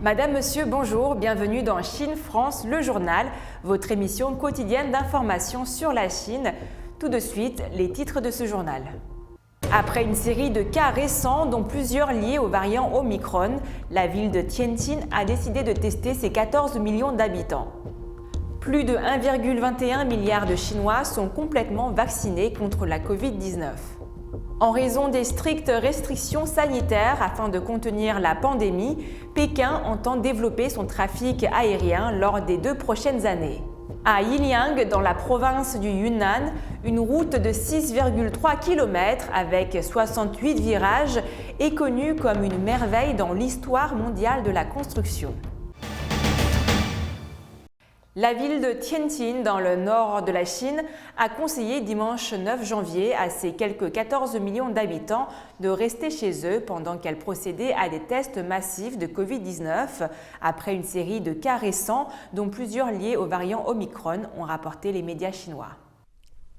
Madame, Monsieur, bonjour, bienvenue dans Chine-France, le journal, votre émission quotidienne d'information sur la Chine. Tout de suite, les titres de ce journal. Après une série de cas récents, dont plusieurs liés au variant Omicron, la ville de Tianjin a décidé de tester ses 14 millions d'habitants. Plus de 1,21 milliard de Chinois sont complètement vaccinés contre la Covid-19. En raison des strictes restrictions sanitaires afin de contenir la pandémie, Pékin entend développer son trafic aérien lors des 2 prochaines années. À Yiliang, dans la province du Yunnan, une route de 6,3 km avec 68 virages est connue comme une merveille dans l'histoire mondiale de la construction. La ville de Tianjin, dans le nord de la Chine, a conseillé dimanche 9 janvier à ses quelques 14 millions d'habitants de rester chez eux pendant qu'elle procédait à des tests massifs de Covid-19 après une série de cas récents, dont plusieurs liés au variant Omicron, ont rapporté les médias chinois.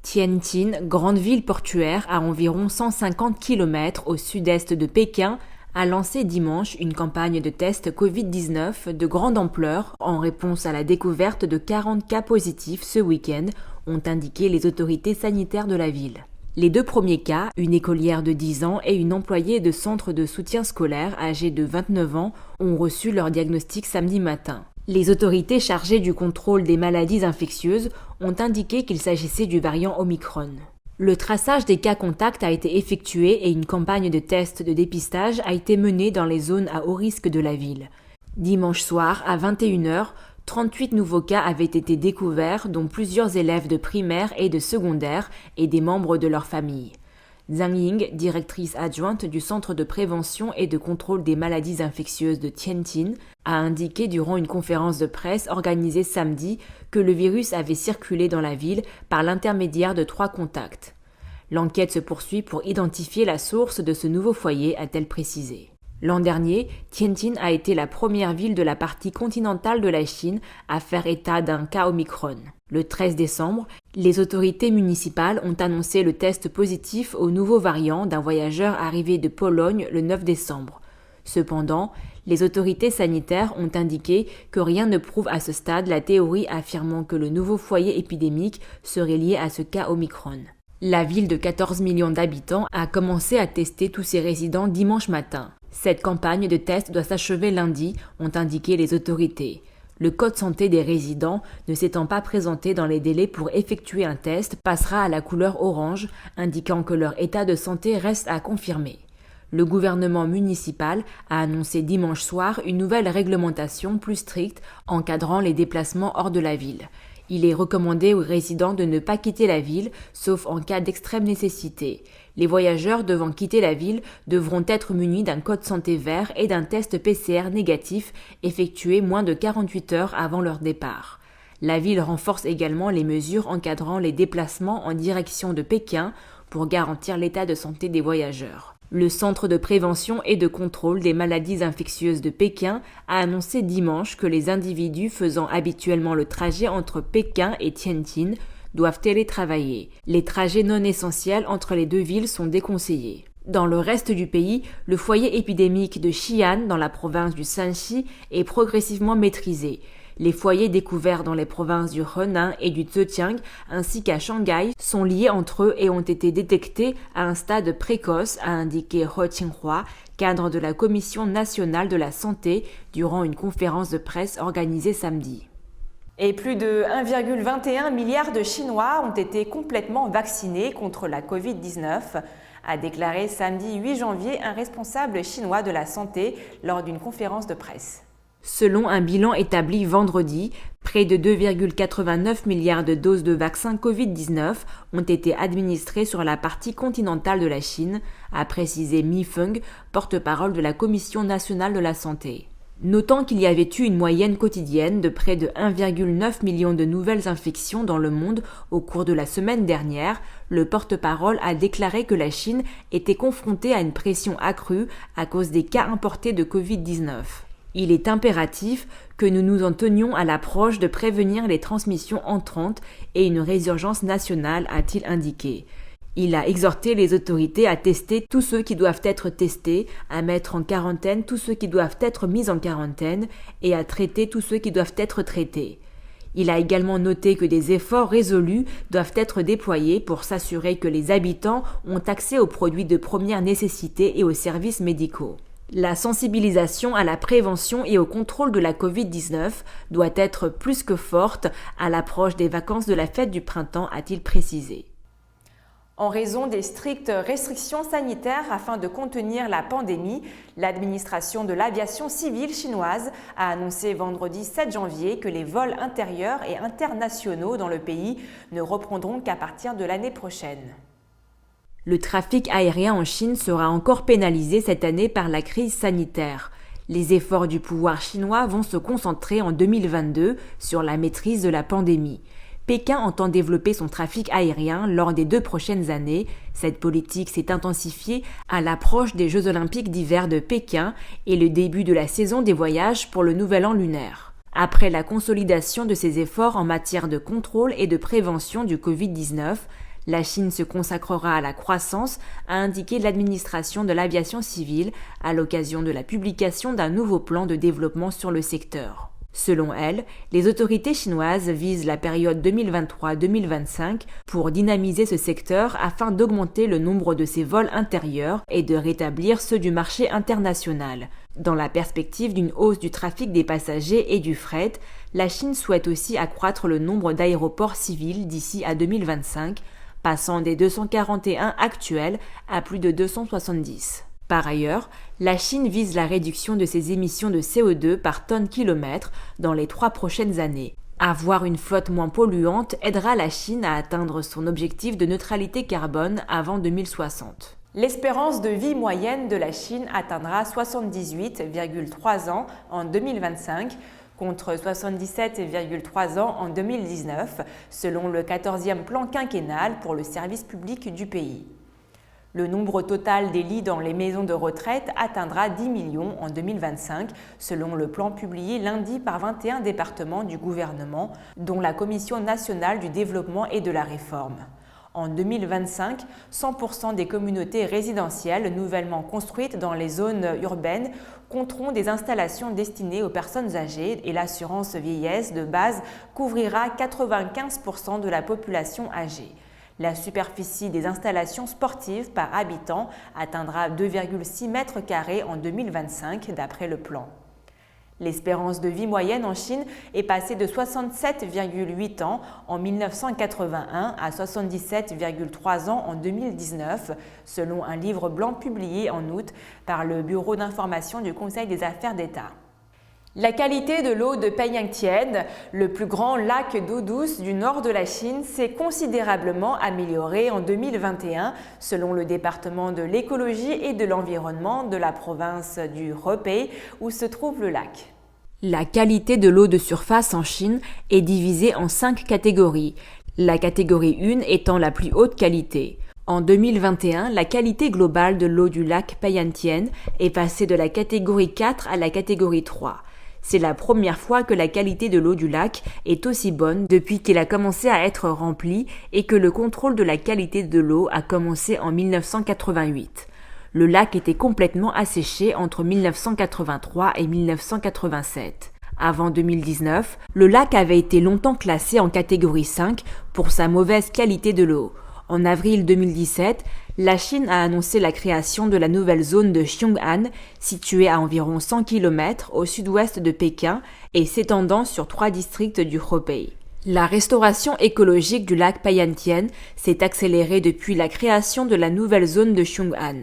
Tianjin, grande ville portuaire à environ 150 km au sud-est de Pékin, a lancé dimanche une campagne de tests Covid-19 de grande ampleur en réponse à la découverte de 40 cas positifs ce week-end, ont indiqué les autorités sanitaires de la ville. Les 2 premiers cas, une écolière de 10 ans et une employée de centre de soutien scolaire âgée de 29 ans, ont reçu leur diagnostic samedi matin. Les autorités chargées du contrôle des maladies infectieuses ont indiqué qu'il s'agissait du variant Omicron. Le traçage des cas contacts a été effectué et une campagne de tests de dépistage a été menée dans les zones à haut risque de la ville. Dimanche soir, à 21h, 38 nouveaux cas avaient été découverts, dont plusieurs élèves de primaire et de secondaire et des membres de leur famille. Zhang Ying, directrice adjointe du Centre de prévention et de contrôle des maladies infectieuses de Tianjin, a indiqué durant une conférence de presse organisée samedi que le virus avait circulé dans la ville par l'intermédiaire de 3 contacts. L'enquête se poursuit pour identifier la source de ce nouveau foyer, a-t-elle précisé. L'an dernier, Tianjin a été la première ville de la partie continentale de la Chine à faire état d'un cas Omicron. Le 13 décembre, les autorités municipales ont annoncé le test positif au nouveau variant d'un voyageur arrivé de Pologne le 9 décembre. Cependant, les autorités sanitaires ont indiqué que rien ne prouve à ce stade la théorie affirmant que le nouveau foyer épidémique serait lié à ce cas Omicron. La ville de 14 millions d'habitants a commencé à tester tous ses résidents dimanche matin. Cette campagne de test doit s'achever lundi, ont indiqué les autorités. Le code santé des résidents, ne s'étant pas présenté dans les délais pour effectuer un test, passera à la couleur orange, indiquant que leur état de santé reste à confirmer. Le gouvernement municipal a annoncé dimanche soir une nouvelle réglementation plus stricte encadrant les déplacements hors de la ville. Il est recommandé aux résidents de ne pas quitter la ville, sauf en cas d'extrême nécessité. Les voyageurs devant quitter la ville devront être munis d'un code santé vert et d'un test PCR négatif effectué moins de 48 heures avant leur départ. La ville renforce également les mesures encadrant les déplacements en direction de Pékin pour garantir l'état de santé des voyageurs. Le Centre de prévention et de contrôle des maladies infectieuses de Pékin a annoncé dimanche que les individus faisant habituellement le trajet entre Pékin et Tianjin doivent télétravailler. Les trajets non essentiels entre les 2 villes sont déconseillés. Dans le reste du pays, le foyer épidémique de Xi'an, dans la province du Shanxi, est progressivement maîtrisé. Les foyers découverts dans les provinces du Henan et du Zhejiang ainsi qu'à Shanghai sont liés entre eux et ont été détectés à un stade précoce, a indiqué He Qinghua, cadre de la Commission nationale de la santé, durant une conférence de presse organisée samedi. Et plus de 1,21 milliard de Chinois ont été complètement vaccinés contre la Covid-19, a déclaré samedi 8 janvier un responsable chinois de la santé lors d'une conférence de presse. Selon un bilan établi vendredi, près de 2,89 milliards de doses de vaccins Covid-19 ont été administrées sur la partie continentale de la Chine, a précisé Mi Feng, porte-parole de la Commission nationale de la santé. Notant qu'il y avait eu une moyenne quotidienne de près de 1,9 million de nouvelles infections dans le monde au cours de la semaine dernière, le porte-parole a déclaré que la Chine était confrontée à une pression accrue à cause des cas importés de Covid-19. Il est impératif que nous nous en tenions à l'approche de prévenir les transmissions entrantes et une résurgence nationale, a-t-il indiqué. Il a exhorté les autorités à tester tous ceux qui doivent être testés, à mettre en quarantaine tous ceux qui doivent être mis en quarantaine et à traiter tous ceux qui doivent être traités. Il a également noté que des efforts résolus doivent être déployés pour s'assurer que les habitants ont accès aux produits de première nécessité et aux services médicaux. La sensibilisation à la prévention et au contrôle de la Covid-19 doit être plus que forte à l'approche des vacances de la fête du printemps, a-t-il précisé. En raison des strictes restrictions sanitaires afin de contenir la pandémie, l'administration de l'aviation civile chinoise a annoncé vendredi 7 janvier que les vols intérieurs et internationaux dans le pays ne reprendront qu'à partir de l'année prochaine. Le trafic aérien en Chine sera encore pénalisé cette année par la crise sanitaire. Les efforts du pouvoir chinois vont se concentrer en 2022 sur la maîtrise de la pandémie. Pékin entend développer son trafic aérien lors des 2 prochaines années. Cette politique s'est intensifiée à l'approche des Jeux olympiques d'hiver de Pékin et le début de la saison des voyages pour le nouvel an lunaire. Après la consolidation de ses efforts en matière de contrôle et de prévention du Covid-19, la Chine se consacrera à la croissance, a indiqué l'administration de l'aviation civile à l'occasion de la publication d'un nouveau plan de développement sur le secteur. Selon elle, les autorités chinoises visent la période 2023-2025 pour dynamiser ce secteur afin d'augmenter le nombre de ses vols intérieurs et de rétablir ceux du marché international. Dans la perspective d'une hausse du trafic des passagers et du fret, la Chine souhaite aussi accroître le nombre d'aéroports civils d'ici à 2025, passant des 241 actuels à plus de 270. Par ailleurs, la Chine vise la réduction de ses émissions de CO2 par tonne-kilomètre dans les 3 prochaines années. Avoir une flotte moins polluante aidera la Chine à atteindre son objectif de neutralité carbone avant 2060. L'espérance de vie moyenne de la Chine atteindra 78,3 ans en 2025, contre 77,3 ans en 2019, selon le 14e plan quinquennal pour le service public du pays. Le nombre total des lits dans les maisons de retraite atteindra 10 millions en 2025, selon le plan publié lundi par 21 départements du gouvernement, dont la Commission nationale du développement et de la réforme. En 2025, 100% des communautés résidentielles nouvellement construites dans les zones urbaines compteront des installations destinées aux personnes âgées et l'assurance vieillesse de base couvrira 95% de la population âgée. La superficie des installations sportives par habitant atteindra 2,6 mètres carrés en 2025 d'après le plan. L'espérance de vie moyenne en Chine est passée de 67,8 ans en 1981 à 77,3 ans en 2019, selon un livre blanc publié en août par le Bureau d'information du Conseil des affaires d'État. La qualité de l'eau de Peiyangtian, le plus grand lac d'eau douce du nord de la Chine, s'est considérablement améliorée en 2021, selon le département de l'écologie et de l'environnement de la province du Hebei, où se trouve le lac. La qualité de l'eau de surface en Chine est divisée en 5 catégories, la catégorie 1 étant la plus haute qualité. En 2021, la qualité globale de l'eau du lac Peiyangtian est passée de la catégorie 4 à la catégorie 3. C'est la première fois que la qualité de l'eau du lac est aussi bonne depuis qu'il a commencé à être rempli et que le contrôle de la qualité de l'eau a commencé en 1988. Le lac était complètement asséché entre 1983 et 1987. Avant 2019, le lac avait été longtemps classé en catégorie 5 pour sa mauvaise qualité de l'eau. En avril 2017, la Chine a annoncé la création de la nouvelle zone de Xiong'an, située à environ 100 km au sud-ouest de Pékin et s'étendant sur 3 districts du Hebei. La restauration écologique du lac Peiyangtian s'est accélérée depuis la création de la nouvelle zone de Xiong'an.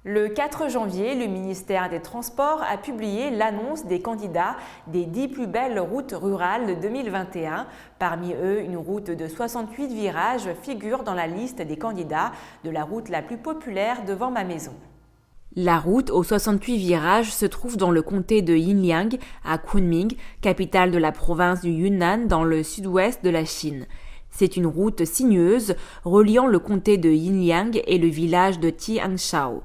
Le 4 janvier, le ministère des Transports a publié l'annonce des candidats des 10 plus belles routes rurales de 2021. Parmi eux, une route de 68 virages figure dans la liste des candidats de la route la plus populaire devant ma maison. La route aux 68 virages se trouve dans le comté de Yinliang, à Kunming, capitale de la province du Yunnan dans le sud-ouest de la Chine. C'est une route sinueuse reliant le comté de Yinliang et le village de Tianshao.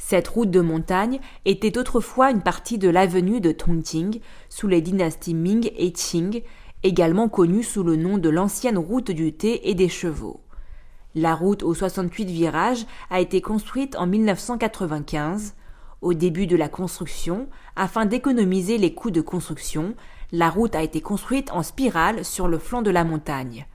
Cette route de montagne était autrefois une partie de l'avenue de Tongqing, sous les dynasties Ming et Qing, également connue sous le nom de l'ancienne route du thé et des chevaux. La route aux 68 virages a été construite en 1995. Au début de la construction, afin d'économiser les coûts de construction, la route a été construite en spirale sur le flanc de la montagne.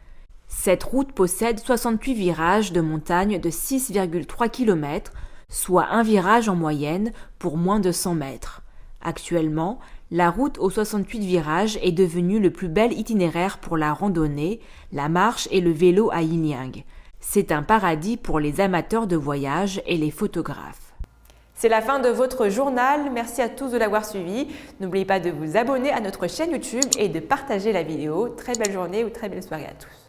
Cette route possède 68 virages de montagne de 6,3 km, soit un virage en moyenne pour moins de 100 mètres. Actuellement, la route aux 68 virages est devenue le plus bel itinéraire pour la randonnée, la marche et le vélo à Yinliang. C'est un paradis pour les amateurs de voyage et les photographes. C'est la fin de votre journal. Merci à tous de l'avoir suivi. N'oubliez pas de vous abonner à notre chaîne YouTube et de partager la vidéo. Très belle journée ou très belle soirée à tous.